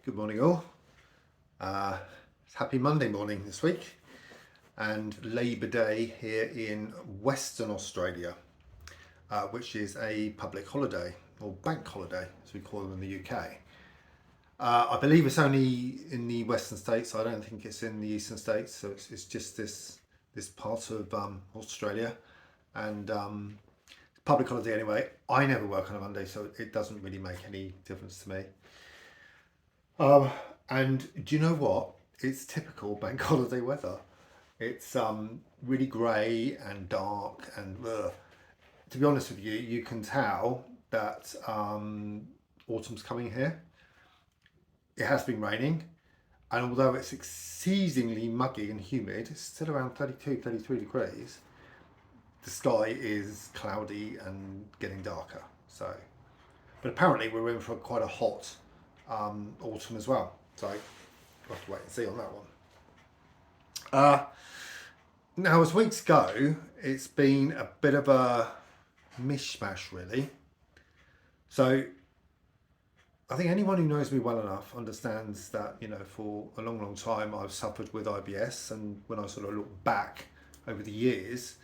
Good morning, all. It's happy Monday morning this week, and Labour Day here in Western Australia, which is a public holiday or bank holiday, as we call them in the UK. I believe it's only in the Western states. I don't think it's in the Eastern states, so it's just this part of Australia, and public holiday anyway. I never work on a Monday, so it doesn't really make any difference to me. And do you know what? It's typical bank holiday weather. It's really grey and dark and ugh. To be honest with you, you can tell that autumn's coming here. It has been raining, and although it's exceedingly muggy and humid, it's still around 32, 33 degrees. The sky is cloudy and getting darker. So, but apparently we're in for quite a hot autumn as well. So we'll have to wait and see on that one. Now, as weeks go, it's been a bit of a mishmash, really. So I think anyone who knows me well enough understands that, for a long, long time I've suffered with IBS, and when I sort of look back over the years,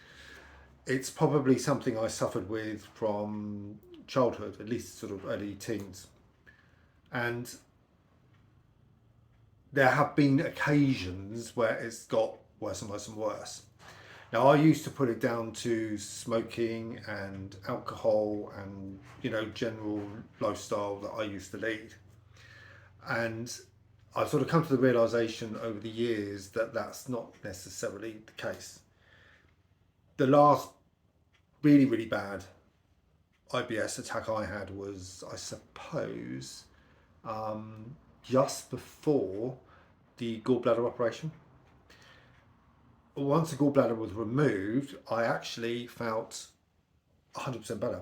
it's probably something I suffered with from childhood, at least sort of early teens. And there have been occasions where it's got worse and worse and worse. Now, I used to put it down to smoking and alcohol and, general lifestyle that I used to lead. And I've sort of come to the realization over the years that that's not necessarily the case. The last really, really bad IBS attack I had was, I suppose, just before the gallbladder operation. Once the gallbladder was removed, I actually felt 100% better,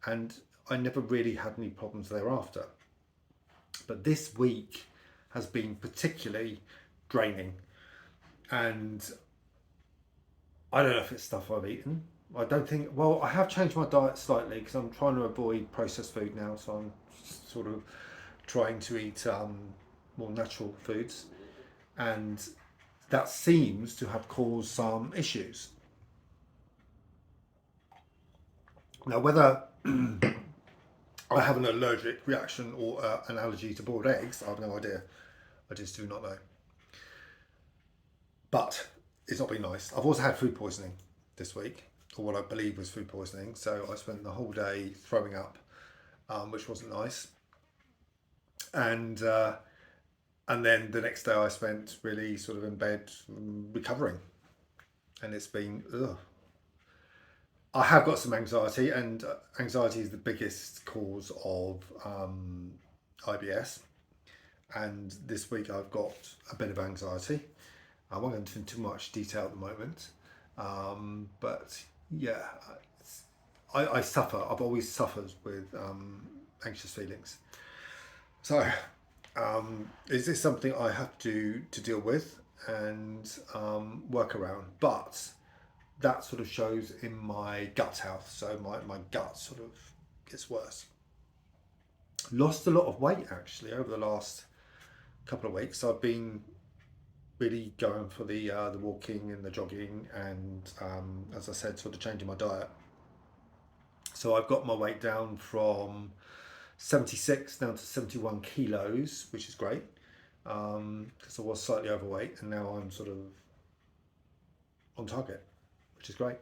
and I never really had any problems thereafter. But this week has been particularly draining, and I don't know if it's stuff I've eaten. I don't think, well, I have changed my diet slightly because I'm trying to avoid processed food now, so I'm sort of trying to eat more natural foods, and that seems to have caused some issues. Now, whether I have an allergic reaction or an allergy to boiled eggs, I have no idea. I just do not know. But it's not been nice. I've also had food poisoning this week, or what I believe was food poisoning. So I spent the whole day throwing up, which wasn't nice. And then the next day I spent really sort of in bed recovering, and it's been ugh. I have got some anxiety, and anxiety is the biggest cause of IBS. And this week I've got a bit of anxiety. I won't go into too much detail at the moment, but yeah, I suffer. I've always suffered with anxious feelings. So is this something I have to deal with and work around? But that sort of shows in my gut health. So my gut sort of gets worse. Lost a lot of weight actually over the last couple of weeks. I've been really going for the walking and the jogging, and as I said, sort of changing my diet. So I've got my weight down from 76 down to 71 kilos, which is great, because I was slightly overweight, and now I'm sort of on target, which is great.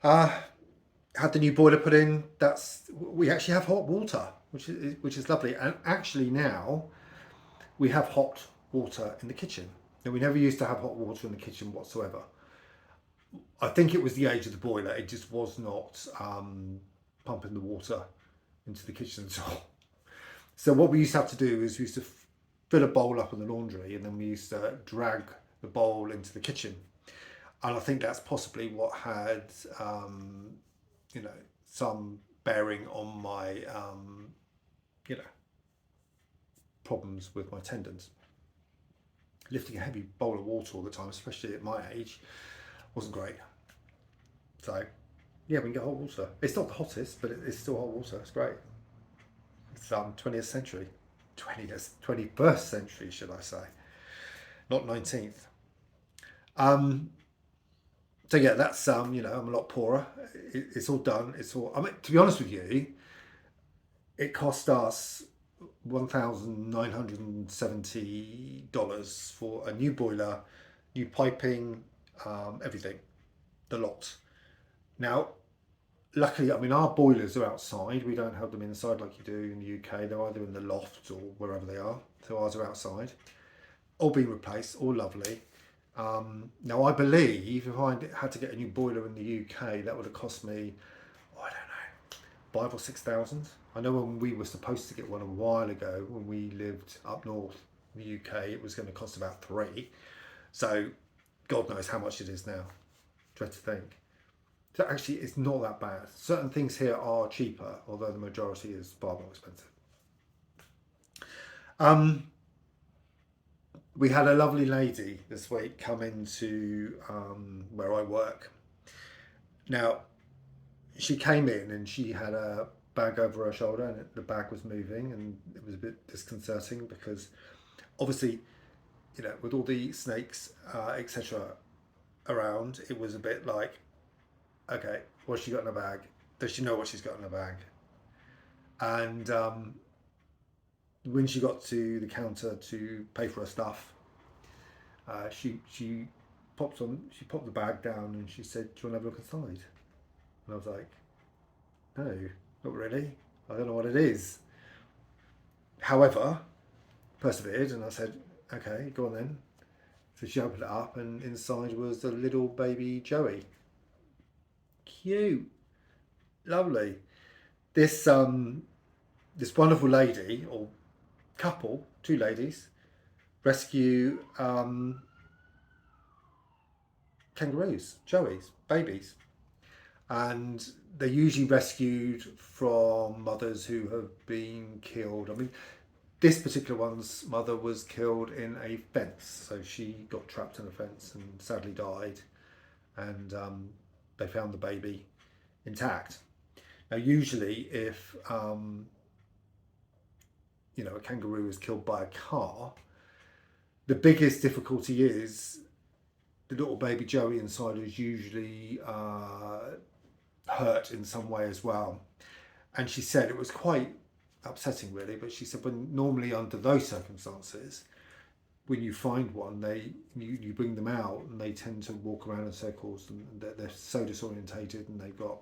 Had the new boiler put in. We actually have hot water, which is lovely, and actually now we have hot water in the kitchen. Now, we never used to have hot water in the kitchen whatsoever. I think it was the age of the boiler. It just was not pumping the water into the kitchen at all. So what we used to have to do is we used to fill a bowl up in the laundry, and then we used to drag the bowl into the kitchen. And I think that's possibly what had, some bearing on my, problems with my tendons. Lifting a heavy bowl of water all the time, especially at my age, wasn't great. So yeah, we can get hot water. It's not the hottest, but it's still hot water. It's great. It's 20th century. 21st century, should I say, not 19th. Um, so yeah, that's you know, I'm a lot poorer. It's all done. It's all. I mean, to be honest with you, it cost us $1,970 for a new boiler, new piping, everything, the lot. Now, luckily, I mean, our boilers are outside. We don't have them inside like you do in the UK. They're either in the loft or wherever they are. So ours are outside, all being replaced, all lovely. Now, I believe if I had to get a new boiler in the UK, that would have cost me, oh, I don't know, 5 or 6 thousand. I know when we were supposed to get one a while ago, when we lived up north in the UK, it was going to cost about three. So, God knows how much it is now. Dread to think. So actually, it's not that bad. Certain things here are cheaper, although the majority is far more expensive. Um, we had a lovely lady this week come into where I work. Now, she came in and she had a bag over her shoulder, and the bag was moving, and it was a bit disconcerting because obviously, you know, with all the snakes, etc., around, it was a bit like, okay, what's she got in her bag? Does she know what she's got in her bag? And when she got to the counter to pay for her stuff, she popped the bag down and she said, "Do you want to have a look inside?" And I was like, "No, not really. I don't know what it is." However, persevered and I said, "Okay, go on then." So she opened it up and inside was a little baby Joey. Cute, lovely. This wonderful lady or couple, two ladies, rescue kangaroos, joeys, babies, and they're usually rescued from mothers who have been killed. I mean, this particular one's mother was killed in a fence, so she got trapped in a fence and sadly died, and they found the baby intact. Now, usually, if you know, a kangaroo is killed by a car, the biggest difficulty is the little baby Joey inside is usually hurt in some way as well. And she said it was quite upsetting, really. But she said when normally under those circumstances, when you find one, you bring them out and they tend to walk around in circles and they're so disorientated and they've got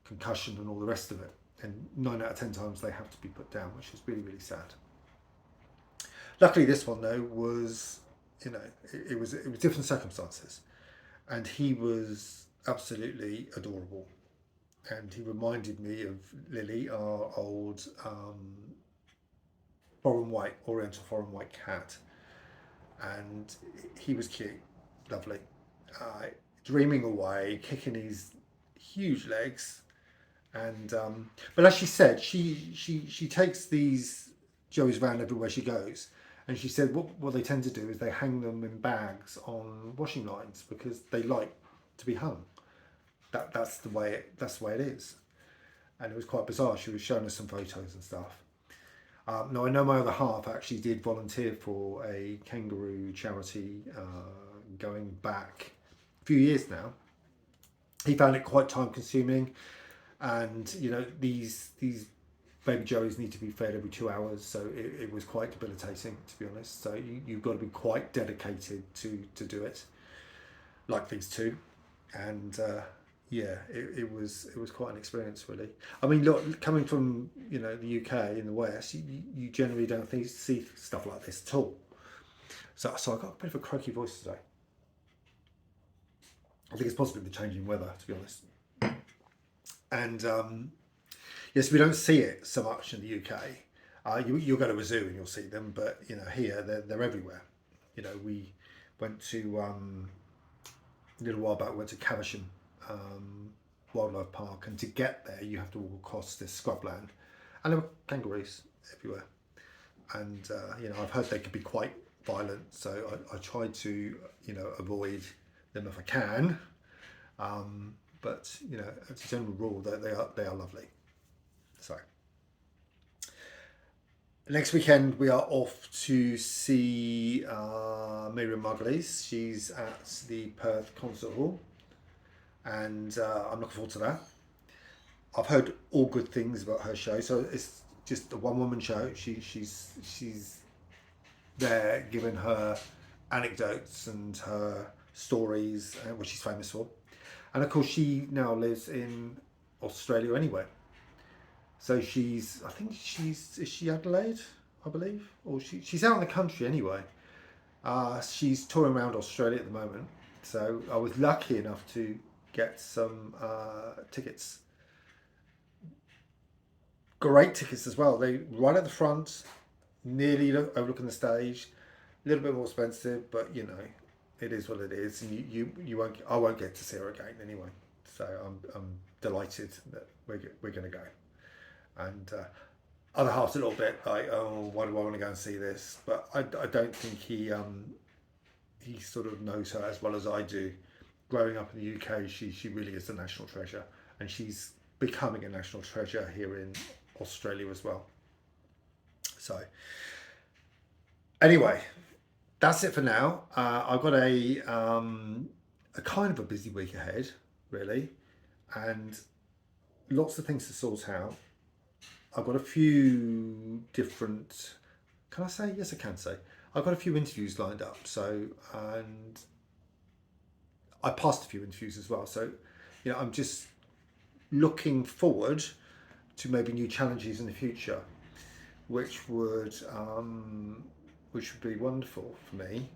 concussion and all the rest of it. And 9 out of 10 times they have to be put down, which is really, really sad. Luckily, this one though was, you know, it was different circumstances, and he was absolutely adorable, and he reminded me of Lily, our old Oriental foreign white cat, and he was cute, lovely, dreaming away, kicking his huge legs. And but as she said, she takes these Joeys around everywhere she goes, and she said what they tend to do is they hang them in bags on washing lines because they like to be hung. That's the way it is, and it was quite bizarre. She was showing us some photos and stuff. Now I know my other half actually did volunteer for a kangaroo charity going back a few years now. He found it quite time consuming. And you know these baby joeys need to be fed every 2 hours, so it was quite debilitating, to be honest. So you've got to be quite dedicated to do it, like these two. And yeah, it was quite an experience, really. I mean, look, coming from, you know, the UK in the West, you generally don't see stuff like this at all. So I got a bit of a croaky voice today. I think it's possibly the changing weather, to be honest. And yes, we don't see it so much in the UK. You'll go to a zoo and you'll see them, but you know here they're everywhere. You know, we went to a little while back. We went to Caversham Wildlife Park, and to get there you have to walk across this scrubland, and there were kangaroos everywhere. And you know, I've heard they can be quite violent, so I try to, you know, avoid them if I can. But you know, as a general rule, they are lovely. So Next weekend we are off to see Miriam Margolyes. She's at the Perth Concert Hall, and I'm looking forward to that. I've heard all good things about her show, so it's just a one-woman show. She's there giving her anecdotes and her stories, what she's famous for, and of course she now lives in Australia anyway. So I think is she Adelaide, I believe, or she's out in the country anyway. She's touring around Australia at the moment, so I was lucky enough to get some tickets. Great tickets as well. They right at the front, nearly overlooking the stage. A little bit more expensive, but you know, it is what it is, and you won't. I won't get to see her again anyway. So I'm delighted that we're going to go. And other half's a little bit like, oh, why do I want to go and see this? But I don't think he sort of knows her as well as I do. Growing up in the UK, she really is a national treasure, and she's becoming a national treasure here in Australia as well. So anyway, that's it for now. I've got a kind of a busy week ahead, really, and lots of things to sort out. I've got a few different. Can I say? Yes, I can say. I've got a few interviews lined up. So, and I passed a few interviews as well. So, you know, I'm just looking forward to maybe new challenges in the future, which would be wonderful for me.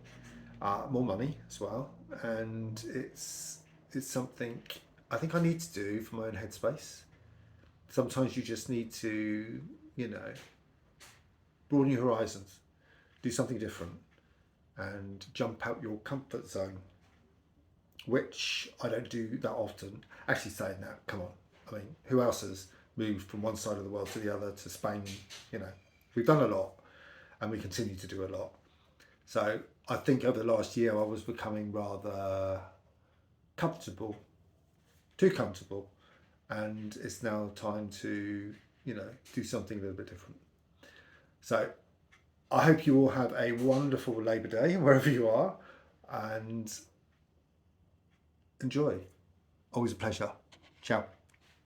More money as well, and it's something I think I need to do for my own headspace. Sometimes you just need to, you know, broaden your horizons, do something different, and jump out your comfort zone, which I don't do that often. Actually, saying that, come on, I mean, who else has moved from one side of the world to the other to Spain? You know, we've done a lot, and we continue to do a lot. So I think over the last year, I was becoming rather comfortable, too comfortable, and it's now time to, you know, do something a little bit different. So I hope you all have a wonderful Labour Day wherever you are, and enjoy. Always a pleasure. Ciao.